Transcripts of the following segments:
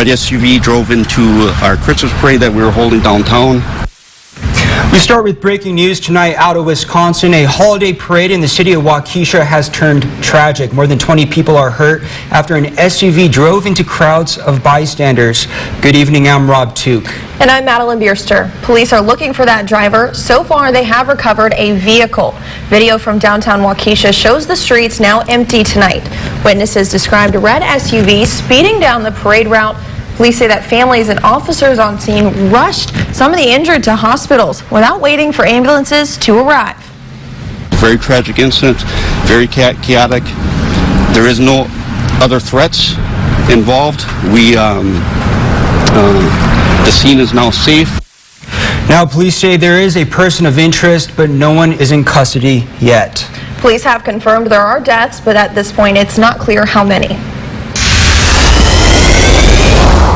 white SUV drove into our Christmas parade that we were holding downtown. We start with breaking news tonight out of Wisconsin. A holiday parade in the city of Waukesha has turned tragic. More than 20 people are hurt after an SUV drove into crowds of bystanders. Good evening, I'm Rob Took. And I'm Madeline Bierster. Police are looking for that driver. So far, they have recovered a vehicle. Video from downtown Waukesha shows the streets now empty tonight. Witnesses described a red SUV speeding down the parade route. Police say that families and officers on scene rushed some of the injured to hospitals without waiting for ambulances to arrive. Very tragic incident, very chaotic. There is no other threats involved. The scene is now safe. Now, police say there is a person of interest, but no one is in custody yet. Police have confirmed there are deaths, but at this point, it's not clear how many.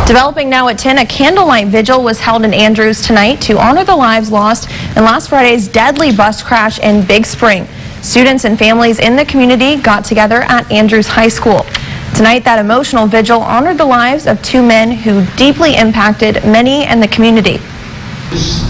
Developing now at 10, a candlelight vigil was held in Andrews tonight to honor the lives lost in last Friday's deadly bus crash in Big Spring. Students and families in the community got together at Andrews High School. Tonight, that emotional vigil honored the lives of two men who deeply impacted many in the community.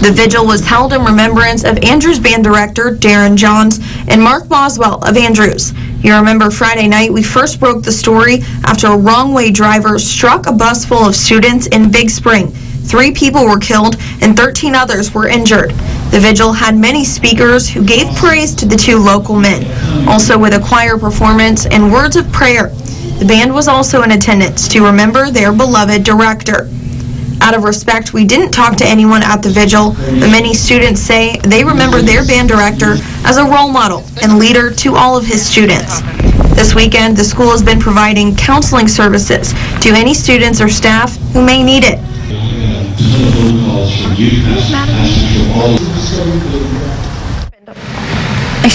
The vigil was held in remembrance of Andrews band director Darren Johns and Mark Boswell of Andrews. You remember Friday night we first broke the story after a wrong-way driver struck a bus full of students in Big Spring. 3 people were killed and 13 others were injured. The vigil had many speakers who gave praise to the 2 local men, also with a choir performance and words of prayer. The band was also in attendance to remember their beloved director. Out of respect, we didn't talk to anyone at the vigil, but many students say they remember their band director as a role model and leader to all of his students. This weekend, the school has been providing counseling services to any students or staff who may need it.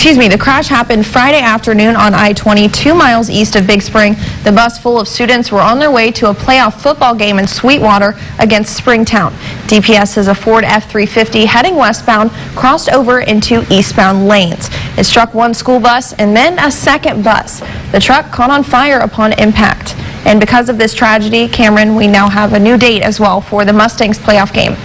The crash happened Friday afternoon on I-20, 2 miles east of Big Spring. The bus full of students were on their way to a playoff football game in Sweetwater against Springtown. DPS says a Ford F-350 heading westbound crossed over into eastbound lanes. It struck one school bus and then a second bus. The truck caught on fire upon impact. And because of this tragedy, Cameron, we now have a new date as well for the Mustangs playoff game.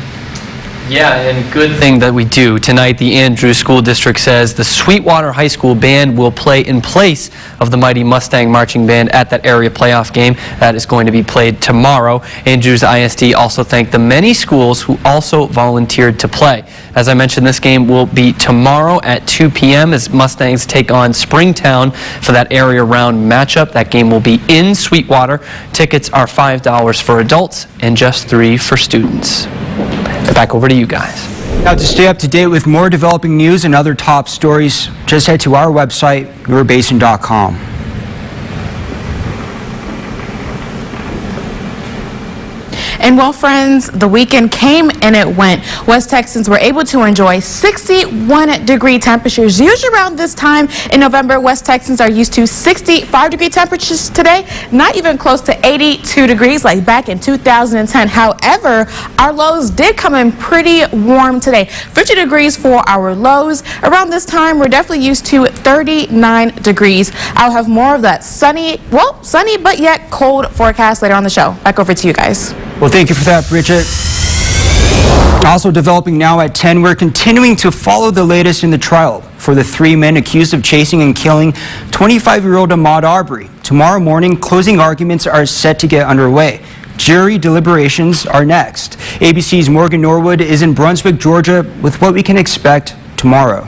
Yeah, and good thing that we do. Tonight, the Andrews School District says the Sweetwater High School Band will play in place of the Mighty Mustang Marching Band at that area playoff game. That is going to be played tomorrow. Andrews ISD also thanked the many schools who also volunteered to play. As I mentioned, this game will be tomorrow at 2 p.m. as Mustangs take on Springtown for that area round matchup. That game will be in Sweetwater. Tickets are $5 for adults and just $3 for students. Back over to you guys. Now, to stay up to date with more developing news and other top stories, just head to our website, yourbasin.com. And well, friends, the weekend came and it went. West Texans were able to enjoy 61-degree temperatures. Usually around this time in November, West Texans are used to 65-degree temperatures today, not even close to 82 degrees like back in 2010. However, our lows did come in pretty warm today. 50 degrees for our lows. Around this time, we're definitely used to 39 degrees. I'll have more of that sunny but yet cold forecast later on the show. Back over to you guys. Well, thank you for that, Bridget. Also developing now at 10, we're continuing to follow the latest in the trial for the 3 men accused of chasing and killing 25-year-old Ahmaud Arbery. Tomorrow morning, closing arguments are set to get underway. Jury deliberations are next. ABC's Morgan Norwood is in Brunswick, Georgia, with what we can expect tomorrow.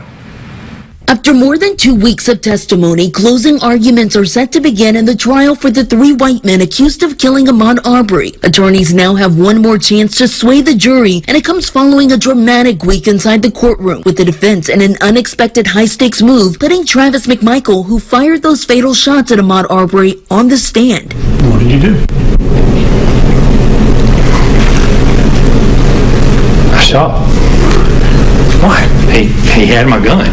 After more than 2 weeks of testimony, closing arguments are set to begin in the trial for the 3 white men accused of killing Ahmaud Arbery. Attorneys now have one more chance to sway the jury, and it comes following a dramatic week inside the courtroom, with the defense in an unexpected high-stakes move, putting Travis McMichael, who fired those fatal shots at Ahmaud Arbery, on the stand. What did you do? I shot. Why? He had my gun.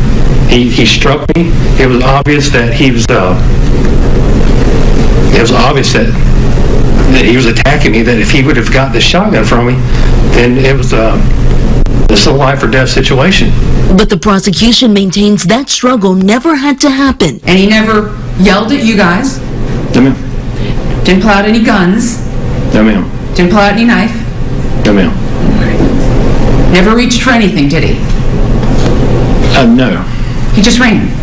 He struck me. It was obvious that he was. It was obvious that he was attacking me. That if he would have got the shotgun from me, then it was this is a life or death situation. But the prosecution maintains that struggle never had to happen. And he never yelled at you guys. No, ma'am. Didn't pull out any guns. No, ma'am. Didn't pull out any knife. No, ma'am. Never reached for anything, did he? No. He just ran.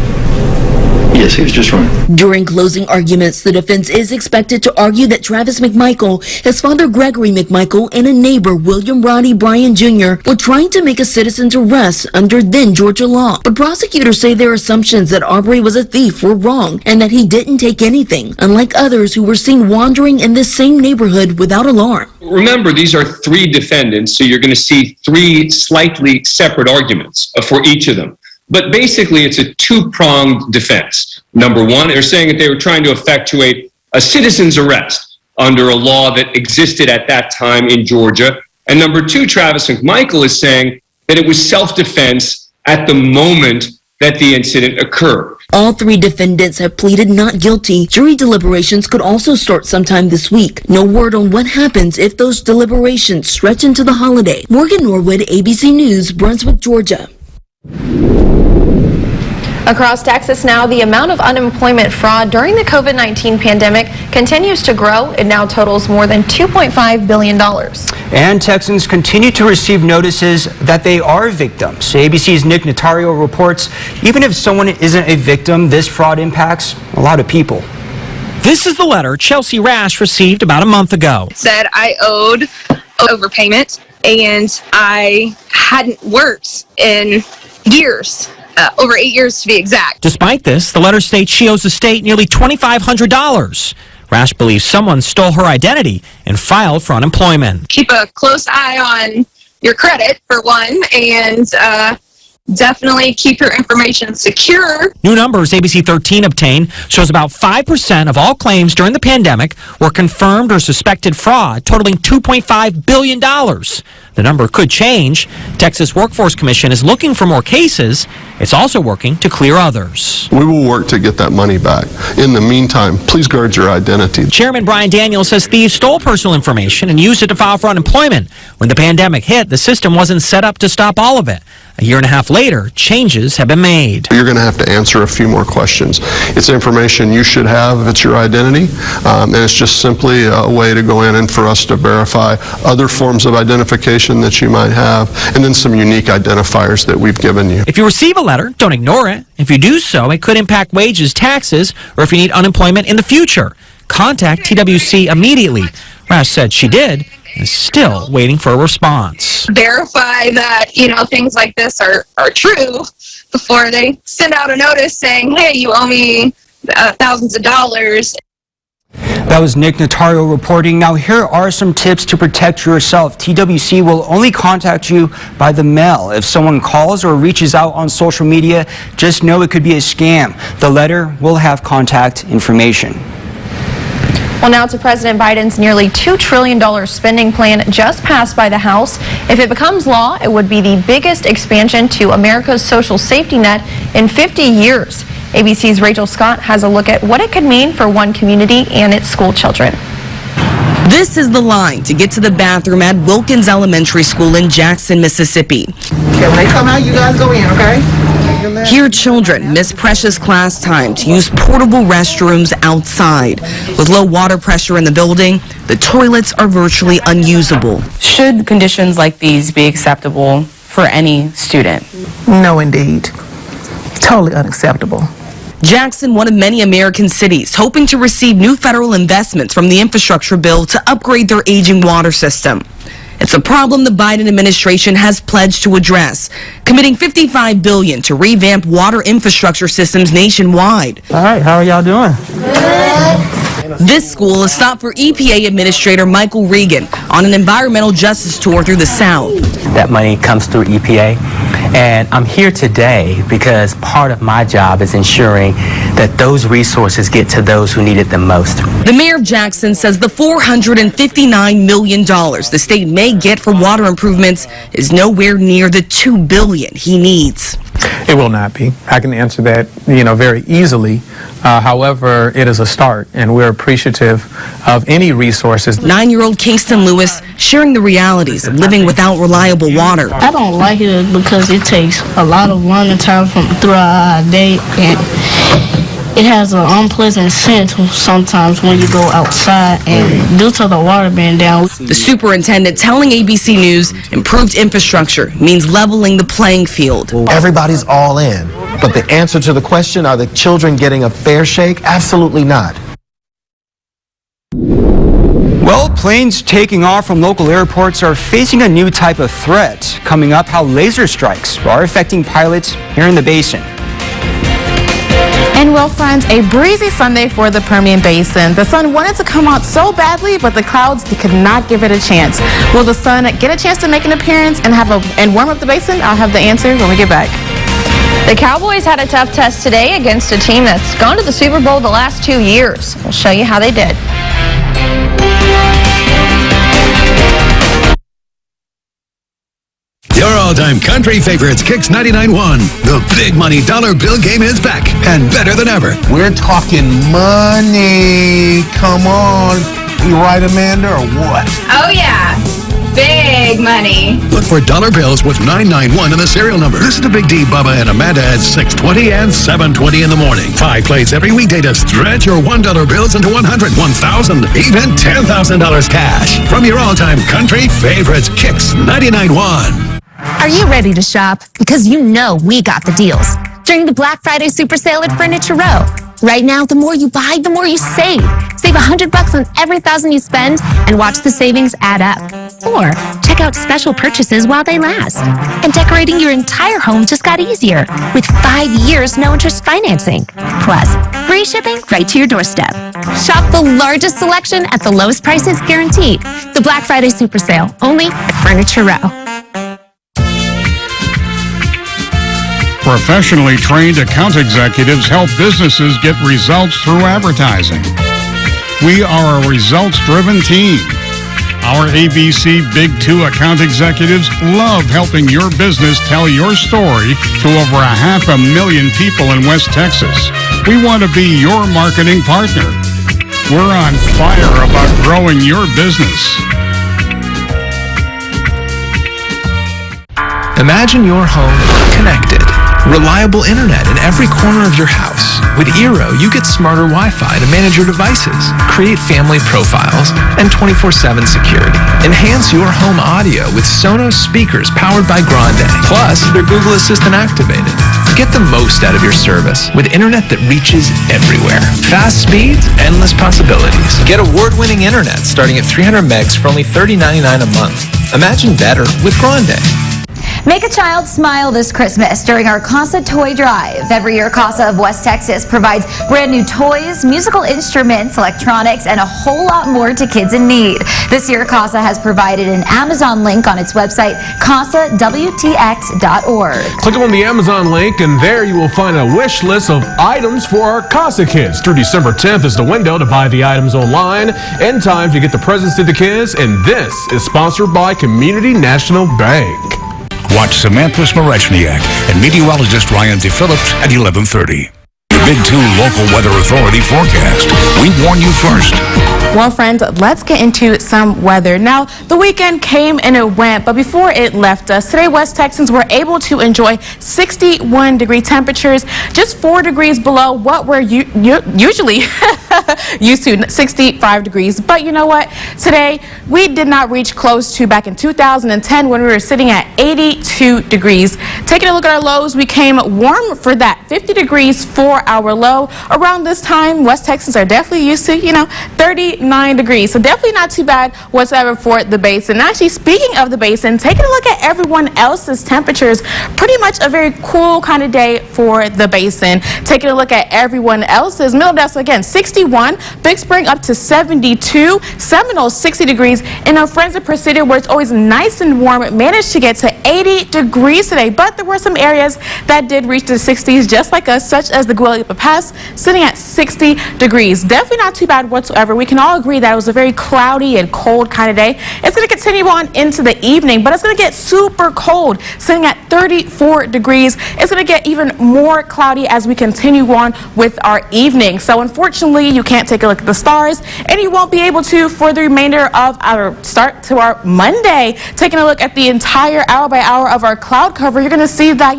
Yes, he was just running. During closing arguments, the defense is expected to argue that Travis McMichael, his father Gregory McMichael, and a neighbor William Roddy Bryan Jr. were trying to make a citizen's arrest under then Georgia law. But prosecutors say their assumptions that Arbery was a thief were wrong and that he didn't take anything, unlike others who were seen wandering in this same neighborhood without alarm. Remember, these are three defendants, so you're going to see three slightly separate arguments for each of them. But basically, it's a two-pronged defense. Number one, they're saying that they were trying to effectuate a citizen's arrest under a law that existed at that time in Georgia. And number two, Travis McMichael is saying that it was self-defense at the moment that the incident occurred. All three defendants have pleaded not guilty. Jury deliberations could also start sometime this week. No word on what happens if those deliberations stretch into the holiday. Morgan Norwood, ABC News, Brunswick, Georgia. Across Texas now, the amount of unemployment fraud during the COVID-19 pandemic continues to grow. It now totals more than $2.5 billion. And Texans continue to receive notices that they are victims. ABC's Nick Notario reports, even if someone isn't a victim, this fraud impacts a lot of people. This is the letter Chelsea Rash received about a month ago. It said I owed overpayment and I hadn't worked in years. Over 8 years to be exact. Despite this, the letter states she owes the state nearly $2,500. Rash believes someone stole her identity and filed for unemployment. Keep a close eye on your credit, for one, and definitely keep your information secure. New numbers ABC 13 obtained shows about 5% of all claims during the pandemic were confirmed or suspected fraud, totaling $2.5 billion. The number could change. Texas Workforce Commission is looking for more cases. It's also working to clear others. We will work to get that money back. In the meantime, please guard your identity. Chairman Brian Daniels says thieves stole personal information and used it to file for unemployment. When the pandemic hit, the system wasn't set up to stop all of it. A year and a half later, changes have been made. You're going to have to answer a few more questions. It's information you should have if it's your identity, and it's just simply a way to go in and for us to verify other forms of identification that you might have, and then some unique identifiers that we've given you. If you receive a letter, don't ignore it. If you do so, it could impact wages, taxes, or if you need unemployment in the future. Contact TWC immediately. Rash said she did, and is still waiting for a response. Verify that, things like this are true before they send out a notice saying, hey, you owe me thousands of dollars. That was Nick Notario reporting. Now, here are some tips to protect yourself. TWC will only contact you by the mail. If someone calls or reaches out on social media, just know it could be a scam. The letter will have contact information. Well, now to President Biden's nearly $2 trillion spending plan just passed by the House. If it becomes law, it would be the biggest expansion to America's social safety net in 50 years. ABC's Rachel Scott has a look at what it could mean for one community and its school children. This is the line to get to the bathroom at Wilkins Elementary School in Jackson, Mississippi. Okay, when they come out, you guys go in, okay? Here, children miss precious class time to use portable restrooms outside. With low water pressure in the building, the toilets are virtually unusable. Should conditions like these be acceptable for any student? No, indeed. Totally unacceptable. Jackson, one of many American cities, hoping to receive new federal investments from the infrastructure bill to upgrade their aging water system. It's a problem the Biden administration has pledged to address, committing $55 billion to revamp water infrastructure systems nationwide. All right, how are y'all doing? This school is stopped for EPA Administrator Michael Regan on an environmental justice tour through the South. That money comes through EPA, and I'm here today because part of my job is ensuring that those resources get to those who need it the most. The mayor of Jackson says the $459 million the state may get for water improvements is nowhere near the $2 billion he needs. It will not be. I can answer that, very easily. However, it is a start, and we're appreciative of any resources. 9-year-old Kingston Lewis sharing the realities of living without reliable water. I don't like it because it takes a lot of running time throughout our day, and it has an unpleasant scent sometimes when you go outside, and due to the water being down. The superintendent telling ABC News improved infrastructure means leveling the playing field. Everybody's all in. But the answer to the question, are the children getting a fair shake? Absolutely not. Well, planes taking off from local airports are facing a new type of threat. Coming up, how laser strikes are affecting pilots here in the basin. And well, friends, a breezy Sunday for the Permian Basin. The sun wanted to come out so badly, but the clouds could not give it a chance. Will the sun get a chance to make an appearance and warm up the basin? I'll have the answer when we get back. The Cowboys had a tough test today against a team that's gone to the Super Bowl the last 2 years. We'll show you how they did. Your all-time country favorites, Kicks 99.1. The big money dollar bill game is back and better than ever. We're talking money. Come on. You right, Amanda, or what? Oh, yeah. Big money. Look for dollar bills with 991 in the serial number. Listen to Big D, Bubba, and Amanda at 6:20 and 7:20 in the morning. 5 plays every weekday to stretch your $1 bills into 100, 1,000, even $10,000 cash. From your all-time country favorites, Kicks 99.1. Are you ready to shop? Because you know we got the deals during the Black Friday Super Sale at Furniture Row. Right now, the more you buy, the more you save. Save $100 on every $1,000 you spend and watch the savings add up. Or check out special purchases while they last. And decorating your entire home just got easier with 5 years no interest financing. Plus, free shipping right to your doorstep. Shop the largest selection at the lowest prices guaranteed. The Black Friday Super Sale, only at Furniture Row. Professionally trained account executives help businesses get results through advertising. We are a results-driven team. Our ABC Big 2 account executives love helping your business tell your story to over 500,000 people in West Texas. We want to be your marketing partner. We're on fire about growing your business. Imagine your home connected. Reliable internet in every corner of your house. With Eero, you get smarter Wi-Fi to manage your devices, create family profiles, and 24/7 security. Enhance your home audio with Sonos speakers powered by Grande. Plus, they're Google Assistant activated. Get the most out of your service with internet that reaches everywhere. Fast speeds, endless possibilities. Get award-winning internet starting at 300 megs for only $30.99 a month. Imagine better with Grande. Make a child smile this Christmas during our CASA Toy Drive. Every year, CASA of West Texas provides brand new toys, musical instruments, electronics, and a whole lot more to kids in need. This year, CASA has provided an Amazon link on its website, CASAWTX.org. Click on the Amazon link, and there you will find a wish list of items for our CASA kids. Through December 10th is the window to buy the items online in time to get the presents to the kids, and this is sponsored by Community National Bank. Watch Samantha Smarechniak and meteorologist Ryan DePhillips at 11:30. The Big 2 Local Weather Authority forecast. We warn you first. Well, friends, let's get into some weather. Now, the weekend came and it went, but before it left us, today West Texans were able to enjoy 61-degree temperatures, just 4 degrees below what we're usually used to, 65 degrees. But you know what? Today, we did not reach close to back in 2010 when we were sitting at 82 degrees. Taking a look at our lows, we came warm for that 50 degrees for our low. Around this time, West Texans are definitely used to, 39 degrees. So definitely not too bad whatsoever for the basin. Actually, speaking of the basin, taking a look at everyone else's temperatures, pretty much a very cool kind of day for the basin. Taking a look at everyone else's, Middle Odessa again, 61, Big Spring up to 72, Seminole 60 degrees, and our friends at Presidio, where it's always nice and warm, managed to get to 80 degrees today. But there were some areas that did reach the 60s just like us, such as the Guadalupe Pass, sitting at 60 degrees. Definitely not too bad whatsoever. We can all agree that it was a very cloudy and cold kind of day. It's going to continue on into the evening, but it's going to get super cold, sitting at 34 degrees. It's going to get even more cloudy as we continue on with our evening. So unfortunately, unfortunately, you can't take a look at the stars, and you won't be able to for the remainder of our start to our Monday. Taking a look at the entire hour by hour of our cloud cover, you're going to see that,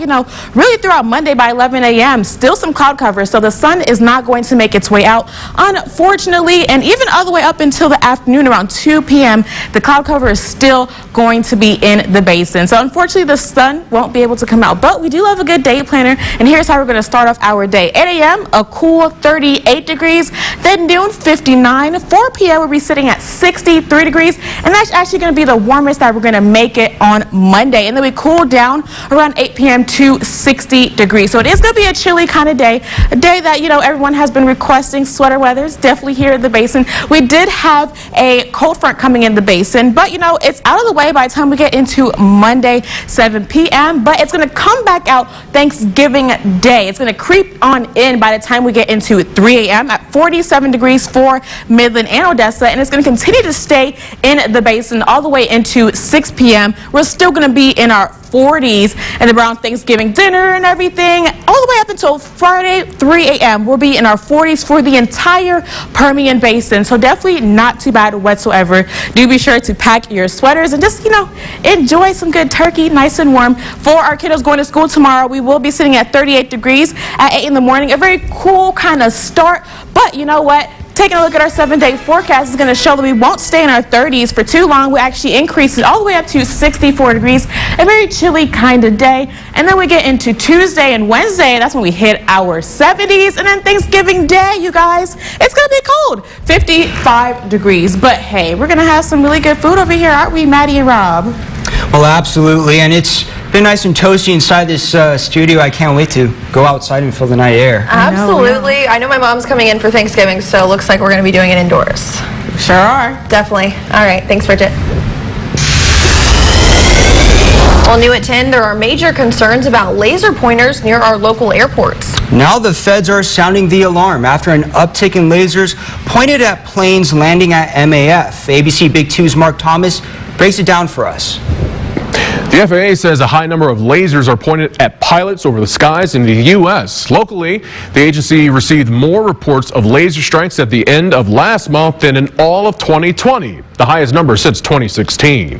really throughout Monday by 11 a.m., still some cloud cover. So the sun is not going to make its way out, unfortunately, and even all the way up until the afternoon around 2 p.m., the cloud cover is still going to be in the basin. So unfortunately, the sun won't be able to come out, but we do have a good day planner, and here's how we're going to start off our day. 8 a.m., a cool 38 degrees, then noon, 59. 4 p.m., we'll be sitting at 63 degrees, and that's actually going to be the warmest that we're going to make it on Monday. And then we cool down around 8 p.m. to 60 degrees. So it is going to be a chilly kind of day, a day that, everyone has been requesting sweater weather. It's definitely here in the basin. We did have a cold front coming in the basin, but, it's out of the way by the time we get into Monday, 7 p.m., but it's going to come back out Thanksgiving Day. It's going to creep on in by the time we get into 3 a.m. at 47 degrees for Midland and Odessa, and it's going to continue to stay in the basin all the way into 6 p.m. We're still going to be in our 40s and around Thanksgiving dinner and everything, all the way up until Friday, 3 a.m. We'll be in our 40s for the entire Permian Basin. So definitely not too bad whatsoever. Do be sure to pack your sweaters and just, enjoy some good turkey, nice and warm. For our kiddos going to school tomorrow, we will be sitting at 38 degrees at 8 in the morning. A very cool kind of start, but you know what? Taking a look at our 7-day forecast is going to show that we won't stay in our 30s for too long. We actually increase it all the way up to 64 degrees, a very chilly kind of day. And then we get into Tuesday and Wednesday, and that's when we hit our 70s. And then Thanksgiving Day, you guys, it's going to be cold, 55 degrees. But hey, we're going to have some really good food over here, aren't we, Maddie and Rob? Well, absolutely, and it's been nice and toasty inside this studio. I can't wait to go outside and feel the night air. Absolutely. I know my mom's coming in for Thanksgiving, so it looks like we're going to be doing it indoors. Sure are. Definitely. All right. Thanks, Bridget. Well, new at 10, there are major concerns about laser pointers near our local airports. Now the feds are sounding the alarm after an uptick in lasers pointed at planes landing at MAF. ABC Big 2's Mark Thomas breaks it down for us. The FAA says a high number of lasers are pointed at pilots over the skies in the U.S. Locally, the agency received more reports of laser strikes at the end of last month than in all of 2020, the highest number since 2016.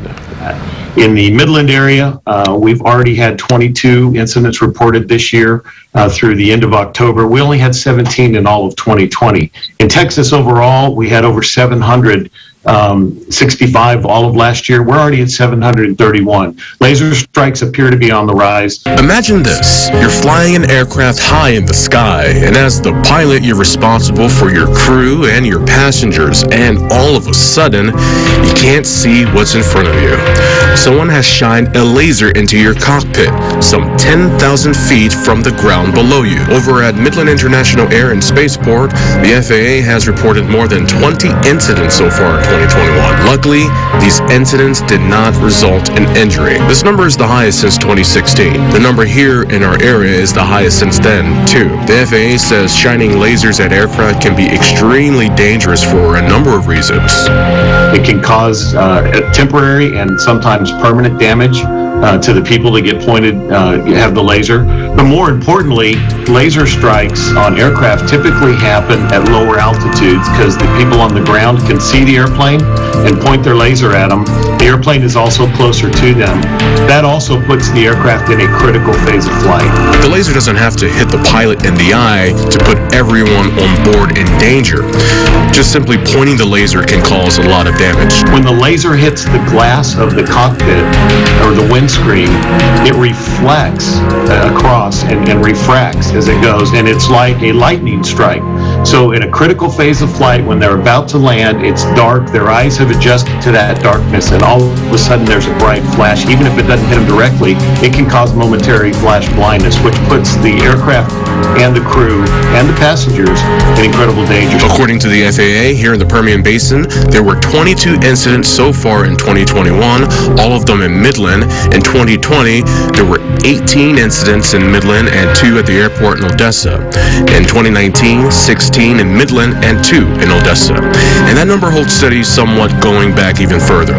In the Midland area, we've already had 22 incidents reported this year through the end of October. We only had 17 in all of 2020. In Texas overall, we had over 700 65 all of last year. We're already at 731. Laser strikes appear to be on the rise. Imagine this. You're flying an aircraft high in the sky, and as the pilot, you're responsible for your crew and your passengers, and all of a sudden, you can't see what's in front of you. Someone has shined a laser into your cockpit, some 10,000 feet from the ground below you. Over at Midland International Air and Spaceport, the FAA has reported more than 20 incidents so far in 2021. Luckily, these incidents did not result in injury. This number is the highest since 2016. The number here in our area is the highest since then, too. The FAA says shining lasers at aircraft can be extremely dangerous for a number of reasons. It can cause temporary and sometimes permanent damage to the people that get pointed, have the laser. But more importantly, laser strikes on aircraft typically happen at lower altitudes because the people on the ground can see the airplane and point their laser at them. The airplane is also closer to them. That also puts the aircraft in a critical phase of flight. The laser doesn't have to hit the pilot in the eye to put everyone on board in danger. Just simply pointing the laser can cause a lot of damage. When the laser hits the glass of the cockpit or the windscreen, it reflects across and refracts as it goes, and it's like a lightning strike. So in a critical phase of flight, when they're about to land, it's dark, their eyes have adjusted to that darkness, and all of a sudden there's a bright flash. Even if it doesn't hit them directly, it can cause momentary flash blindness, which puts the aircraft and the crew and the passengers in incredible danger. According to the FAA, here in the Permian Basin, there were 22 incidents so far in 2021, all of them in Midland. In 2020, there were 18 incidents in Midland and 2 at the airport airport in Odessa. In 2019, 16 in Midland and 2 in Odessa. And that number holds steady somewhat going back even further.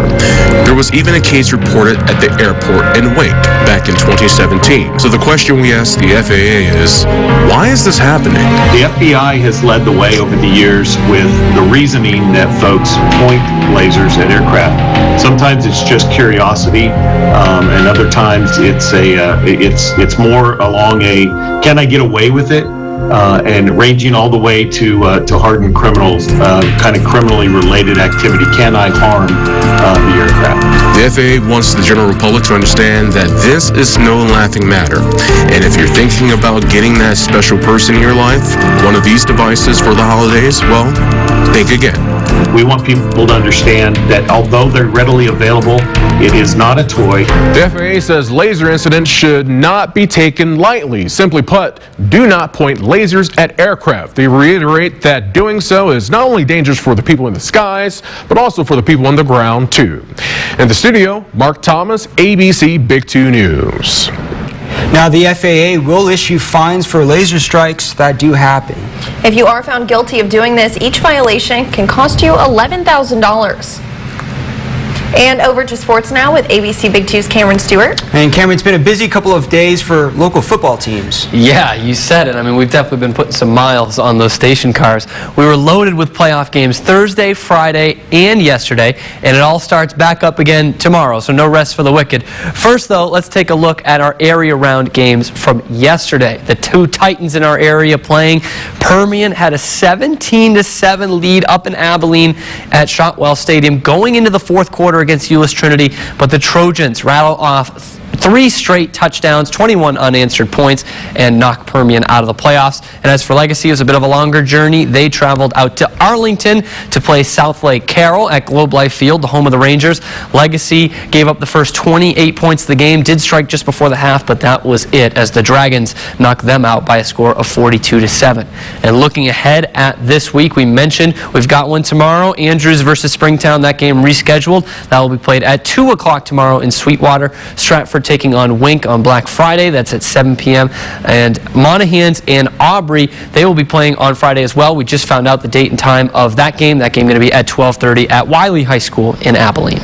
There was even a case reported at the airport in Wake back in 2017. So the question we asked the FAA is, why is this happening? The FBI has led the way over the years with the reasoning that folks point lasers at aircraft. Sometimes it's just curiosity, and other times it's more along a can I get away with it, and ranging all the way to hardened criminals, kind of criminally related activity. Can I harm the aircraft? The FAA wants the general public to understand that this is no laughing matter. And if you're thinking about getting that special person in your life, one of these devices for the holidays, well, think again. We want people to understand that although they're readily available, it is not a toy. The FAA says laser incidents should not be taken lightly. Simply put, do not point lasers at aircraft. They reiterate that doing so is not only dangerous for the people in the skies, but also for the people on the ground too. In the studio, Mark Thomas, ABC Big 2 News. Now, the FAA will issue fines for laser strikes that do happen. If you are found guilty of doing this, each violation can cost you $11,000. And over to sports now with ABC Big 2's Cameron Stewart. And Cameron, it's been a busy couple of days for local football teams. Yeah, you said it. I mean, we've definitely been putting some miles on those station cars. We were loaded with playoff games Thursday, Friday, and yesterday, and it all starts back up again tomorrow, so no rest for the wicked. First, though, let's take a look at our area round games from yesterday. The two Titans in our area playing. Permian had a 17-7 lead up in Abilene at Shotwell Stadium going into the fourth quarter against Euless Trinity, but the Trojans rattle off 3 straight touchdowns, 21 unanswered points, and knock Permian out of the playoffs. And as for Legacy, it was a bit of a longer journey. They traveled out to Arlington to play South Lake Carroll at Globe Life Field, the home of the Rangers. Legacy gave up the first 28 points of the game, did strike just before the half, but that was it as the Dragons knocked them out by a score of 42-7. And looking ahead at this week, we mentioned we've got one tomorrow, Andrews versus Springtown. That game rescheduled. That will be played at 2 o'clock tomorrow in Sweetwater. Stratford taking on Wink on Black Friday. That's at 7 p.m. And Monahans and Aubrey, they will be playing on Friday as well. We just found out the date and time of that game. That game going to be at 12:30 at Wiley High School in Abilene.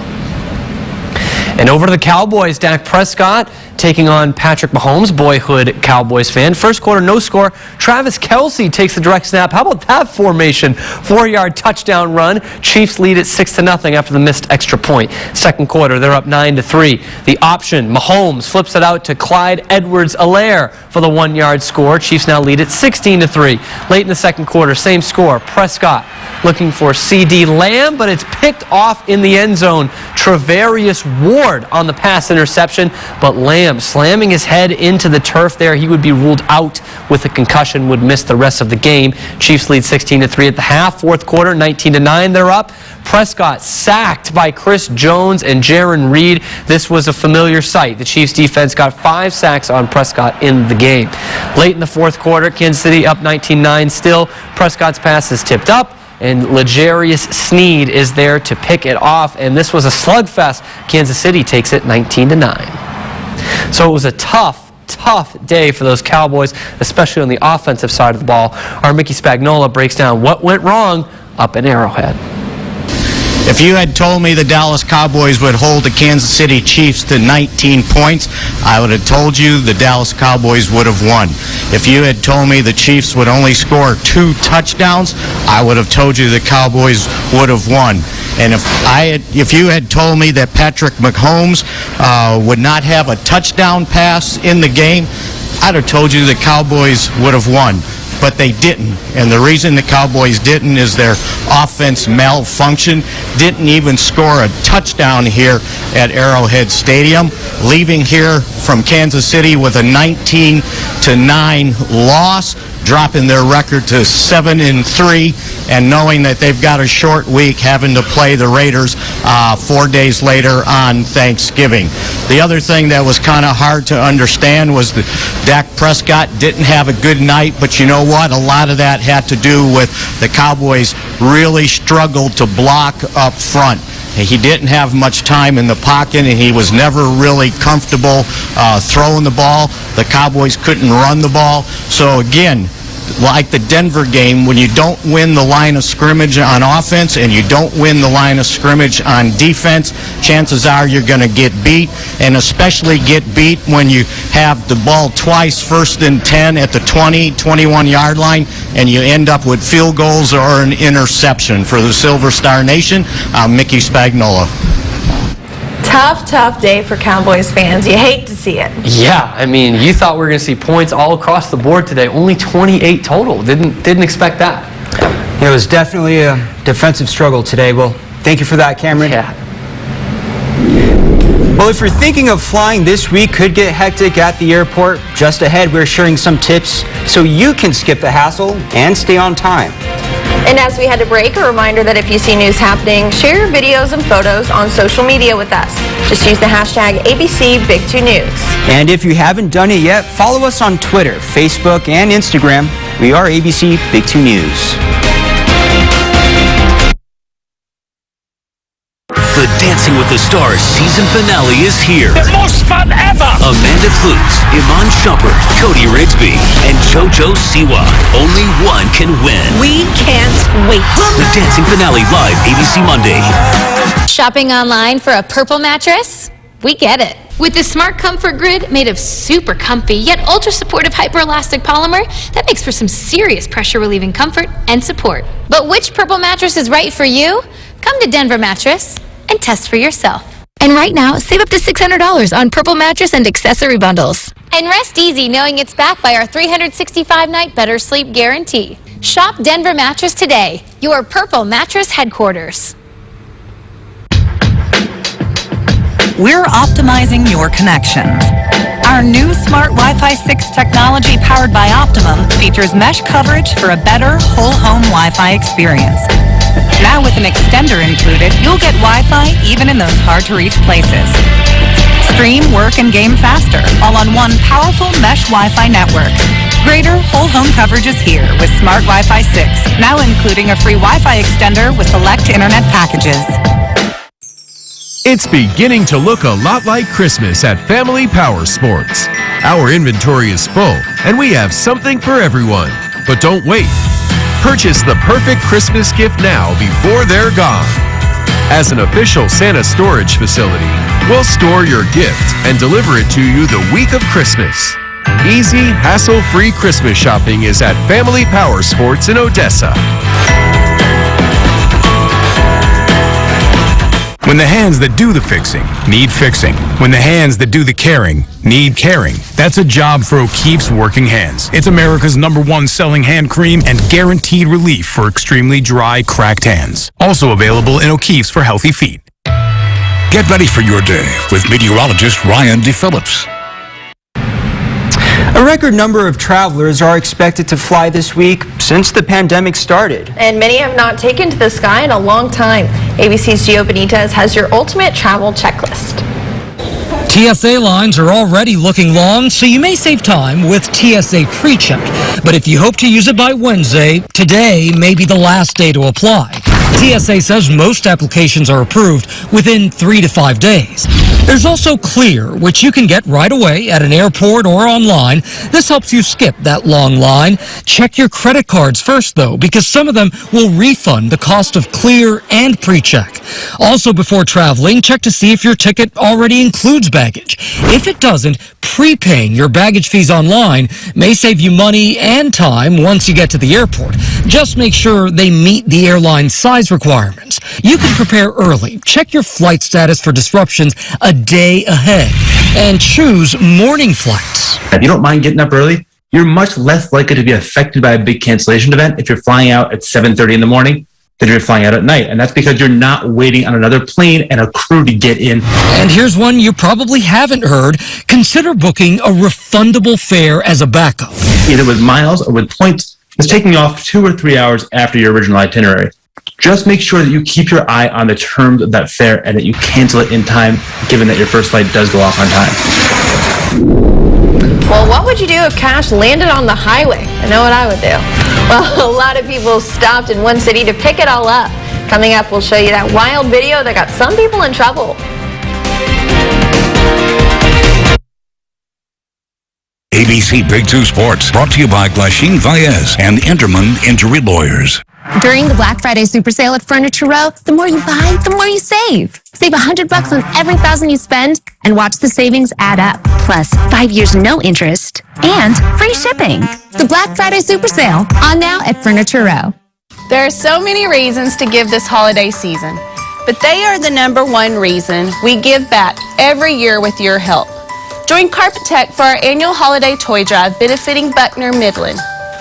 And over to the Cowboys, Dak Prescott taking on Patrick Mahomes, boyhood Cowboys fan. First quarter, no score. Travis Kelce takes the direct snap. How about that formation? 4-yard touchdown run. Chiefs lead it 6-0 after the missed extra point. Second quarter, they're up 9-3. The option, Mahomes flips it out to Clyde Edwards-Helaire for the 1-yard score. Chiefs now lead it 16-3. Late in the second quarter, same score. Prescott looking for C.D. Lamb, but it's picked off in the end zone. Travarius Ward on the pass interception, but Lamb slamming his head into the turf there. He would be ruled out with a concussion, would miss the rest of the game. Chiefs lead 16-3 at the half. Fourth quarter, 19-9, they're up. Prescott sacked by Chris Jones and Jaron Reed. This was a familiar sight. The Chiefs defense got 5 sacks on Prescott in the game. Late in the fourth quarter, Kansas City up 19-9 still. Prescott's pass is tipped up, and L'Jarius Sneed is there to pick it off, and this was a slugfest. Kansas City takes it 19-9. So it was a tough day for those Cowboys, especially on the offensive side of the ball. Our Mickey Spagnola breaks down what went wrong up in Arrowhead. If you had told me the Dallas Cowboys would hold the Kansas City Chiefs to 19 points, I would have told you the Dallas Cowboys would have won. If you had told me the Chiefs would only score 2 touchdowns, I would have told you the Cowboys would have won. And if you had told me that Patrick Mahomes would not have a touchdown pass in the game, I'd have told you the Cowboys would have won. But they didn't. And the reason the Cowboys didn't is their offense malfunctioned. Didn't even score a touchdown here at Arrowhead Stadium, leaving here from Kansas City with a 19-9 loss, dropping their record to 7-3 and knowing that they've got a short week having to play the Raiders 4 days later on Thanksgiving. The other thing that was kind of hard to understand was that Dak Prescott didn't have a good night, but you know what? A lot of that had to do with the Cowboys really struggled to block up front. He didn't have much time in the pocket, and he was never really comfortable throwing the ball. The Cowboys couldn't run the ball. So again, like the Denver game, when you don't win the line of scrimmage on offense and you don't win the line of scrimmage on defense, chances are you're going to get beat, and especially get beat when you have the ball twice, 1st and 10 at the 20, 21-yard line, and you end up with field goals or an interception. For the Silver Star Nation, I'm Mickey Spagnola. Tough day for Cowboys fans. You hate to see it. Yeah, I mean, you thought we were going to see points all across the board today. Only 28 total. Didn't expect that. It was definitely a defensive struggle today. Well, thank you for that, Cameron. Yeah. Well, if you're thinking of flying this week, could get hectic at the airport. Just ahead, we're sharing some tips so you can skip the hassle and stay on time. And as we had to break, a reminder that if you see news happening, share your videos and photos on social media with us. Just use the hashtag ABC Big 2 News. And if you haven't done it yet, follow us on Twitter, Facebook, and Instagram. We are ABC Big 2 News. The Dancing with the Stars season finale is here. The most fun ever! Amanda Klutz, Iman Shumpert, Cody Rigsby, and JoJo Siwa. Only one can win. We can't wait. The Dancing finale live ABC Monday. Shopping online for a purple mattress? We get it. With the Smart Comfort Grid made of super comfy yet ultra-supportive hyperelastic polymer that makes for some serious pressure-relieving comfort and support. But which purple mattress is right for you? Come to Denver Mattress and test for yourself. And right now, save up to $600 on purple mattress and accessory bundles. And rest easy knowing it's backed by our 365-night better sleep guarantee. Shop Denver Mattress today, your purple mattress headquarters. We're optimizing your connections. Our new smart Wi-Fi 6 technology powered by Optimum features mesh coverage for a better whole-home Wi-Fi experience. Now with an extender included, you'll get Wi-Fi even in those hard-to-reach places. Stream, work, and game faster, all on one powerful mesh Wi-Fi network. Greater whole-home coverage is here with Smart Wi-Fi 6, now including a free Wi-Fi extender with select internet packages. It's beginning to look a lot like Christmas at Family Power Sports. Our inventory is full, and we have something for everyone. But don't wait. Purchase the perfect Christmas gift now before they're gone. As an official Santa storage facility, we'll store your gift and deliver it to you the week of Christmas. Easy, hassle-free Christmas shopping is at Family Power Sports in Odessa. When the hands that do the fixing need fixing. When the hands that do the caring need caring. That's a job for O'Keeffe's Working Hands. It's America's #1 selling hand cream and guaranteed relief for extremely dry, cracked hands. Also available in O'Keeffe's for healthy feet. Get ready for your day with meteorologist Ryan DePhillips. A record number of travelers are expected to fly this week since the pandemic started. And many have not taken to the sky in a long time. ABC's Gio Benitez has your ultimate travel checklist. TSA lines are already looking long, so you may save time with TSA PreCheck. But if you hope to use it by Wednesday, today may be the last day to apply. TSA says most applications are approved within 3 to 5 days. There's also Clear, which you can get right away at an airport or online. This helps you skip that long line. Check your credit cards first, though, because some of them will refund the cost of Clear and PreCheck. Also, before traveling, check to see if your ticket already includes baggage. If it doesn't, prepaying your baggage fees online may save you money and time once you get to the airport. Just make sure they meet the airline size requirements. You can prepare early. Check your flight status for disruptions a day ahead and choose morning flights. If you don't mind getting up early, you're much less likely to be affected by a big cancellation event if you're flying out at 7:30 in the morning than you're flying out at night. And that's because you're not waiting on another plane and a crew to get in. And here's one you probably haven't heard. Consider booking a refundable fare as a backup. Either with miles or with points, is taking you off 2 or 3 hours after your original itinerary. Just make sure that you keep your eye on the terms of that fare and that you cancel it in time, given that your first flight does go off on time. Well, what would you do if cash landed on the highway? I know what I would do. Well, a lot of people stopped in one city to pick it all up. Coming up, we'll show you that wild video that got some people in trouble. ABC Big 2 Sports, brought to you by Glasheen Valles and Enderman Injury Lawyers. During the Black Friday Super Sale at Furniture Row, the more you buy, the more you save. Save $100 on every $1,000 you spend and watch the savings add up. Plus, 5 years no interest and free shipping. The Black Friday Super Sale, on now at Furniture Row. There are so many reasons to give this holiday season, but they are the #1 reason we give back every year with your help. Join Carpet Tech for our annual holiday toy drive benefiting Buckner Midland.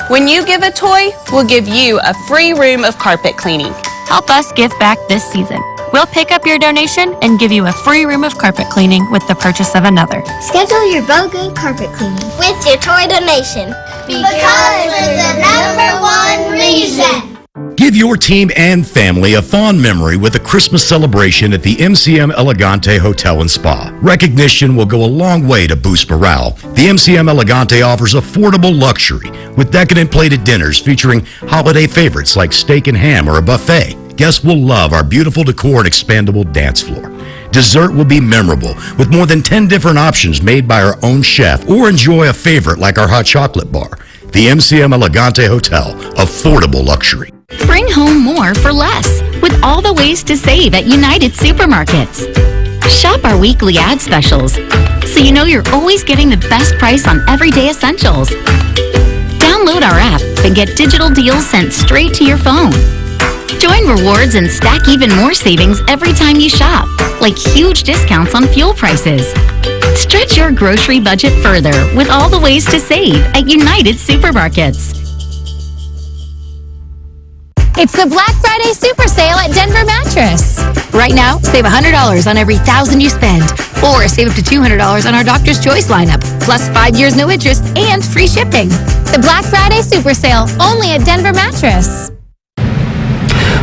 When you give a toy, we'll give you a free room of carpet cleaning. Help us give back this season. We'll pick up your donation and give you a free room of carpet cleaning with the purchase of another. Schedule your BOGO carpet cleaning with your toy donation. Because it's the #1 reason. Give your team and family a fond memory with a Christmas celebration at the MCM Elegante Hotel and Spa. Recognition will go a long way to boost morale. The MCM Elegante offers affordable luxury with decadent plated dinners featuring holiday favorites like steak and ham or a buffet. Guests will love our beautiful decor and expandable dance floor. Dessert will be memorable with more than 10 different options made by our own chef, or enjoy a favorite like our hot chocolate bar. The MCM Elegante Hotel, affordable luxury. Bring home more for less with all the ways to save at United Supermarkets. Shop our weekly ad specials so you know you're always getting the best price on everyday essentials. Download our app and get digital deals sent straight to your phone. Join rewards and stack even more savings every time you shop, like huge discounts on fuel prices. Stretch your grocery budget further with all the ways to save at United Supermarkets. It's the Black Friday Super Sale at Denver Mattress. Right now, save $100 on every $1,000 you spend, or save up to $200 on our Doctor's Choice lineup, plus 5 years no interest and free shipping. The Black Friday Super Sale, only at Denver Mattress.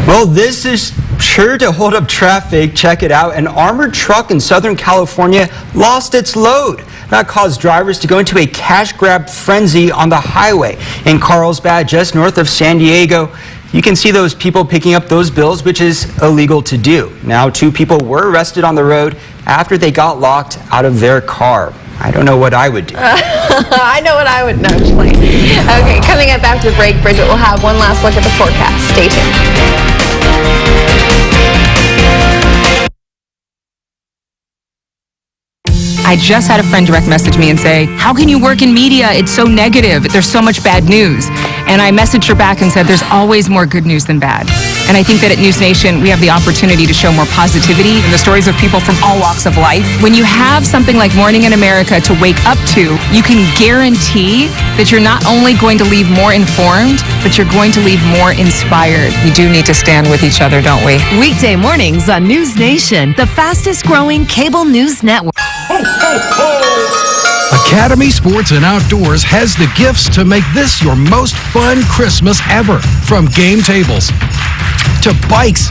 Well, this is sure to hold up traffic. Check it out. An armored truck in Southern California lost its load. That caused drivers to go into a cash grab frenzy on the highway in Carlsbad, just north of San Diego. You can see those people picking up those bills, which is illegal to do. Now, 2 people were arrested on the road after they got locked out of their car. I don't know what I would do. I know what I would know. Okay, coming up after the break, Bridget will have one last look at the forecast. Stay tuned. I just had a friend direct message me and say, how can you work in media? It's so negative. There's so much bad news. And I messaged her back and said, there's always more good news than bad. And I think that at News Nation, we have the opportunity to show more positivity in the stories of people from all walks of life. When you have something like Morning in America to wake up to, you can guarantee that you're not only going to leave more informed, but you're going to leave more inspired. We do need to stand with each other, don't we? Weekday mornings on News Nation, the fastest growing cable news network. Academy Sports and Outdoors has the gifts to make this your most fun Christmas ever. From game tables, to bikes,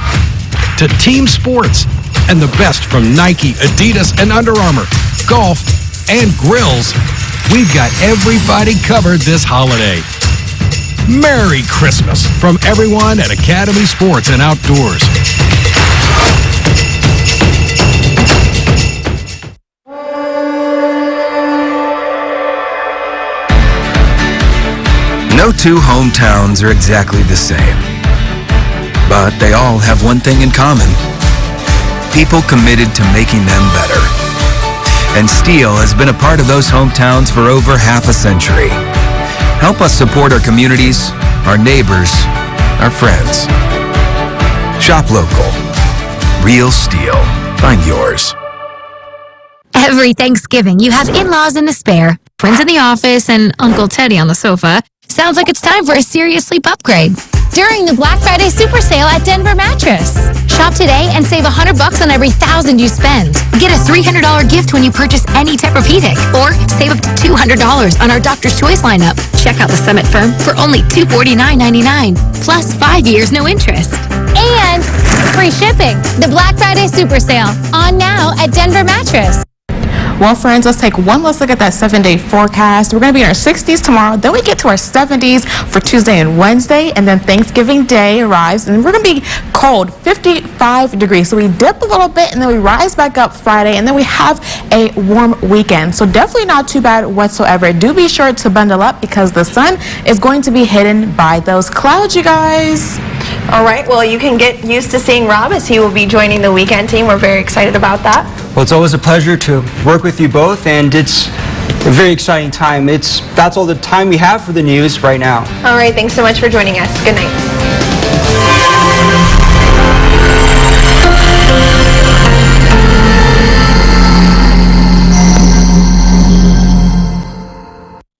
to team sports, and the best from Nike, Adidas, and Under Armour, golf, and grills. We've got everybody covered this holiday. Merry Christmas from everyone at Academy Sports and Outdoors. No 2 hometowns are exactly the same, but they all have one thing in common: people committed to making them better. And Steel has been a part of those hometowns for over half a century. Help us support our communities, our neighbors, our friends. Shop local. Real Steel. Find yours. Every Thanksgiving, you have in-laws in the spare, friends in the office, and Uncle Teddy on the sofa. Sounds like it's time for a serious sleep upgrade. during the Black Friday Super Sale at Denver Mattress. Shop today and save $100 on every $1,000 you spend. Get a $300 gift when you purchase any Tempur-Pedic, or save up to $200 on our Doctor's Choice lineup. Check out the Summit Firm for only $249.99, plus 5 years no interest. And free shipping. The Black Friday Super Sale, on now at Denver Mattress. Well, friends, let's take one last look at that 7-day forecast. We're going to be in our 60s tomorrow. Then we get to our 70s for Tuesday and Wednesday. And then Thanksgiving Day arrives. And we're going to be cold, 55 degrees. So we dip a little bit and then we rise back up Friday. And then we have a warm weekend. So definitely not too bad whatsoever. Do be sure to bundle up because the sun is going to be hidden by those clouds, you guys. All right, well, you can get used to seeing Rob as he will be joining the weekend team. We're very excited about that. Well, it's always a pleasure to work with you both, and it's a very exciting time. That's all the time we have for the news right now. All right, thanks so much for joining us. Good night.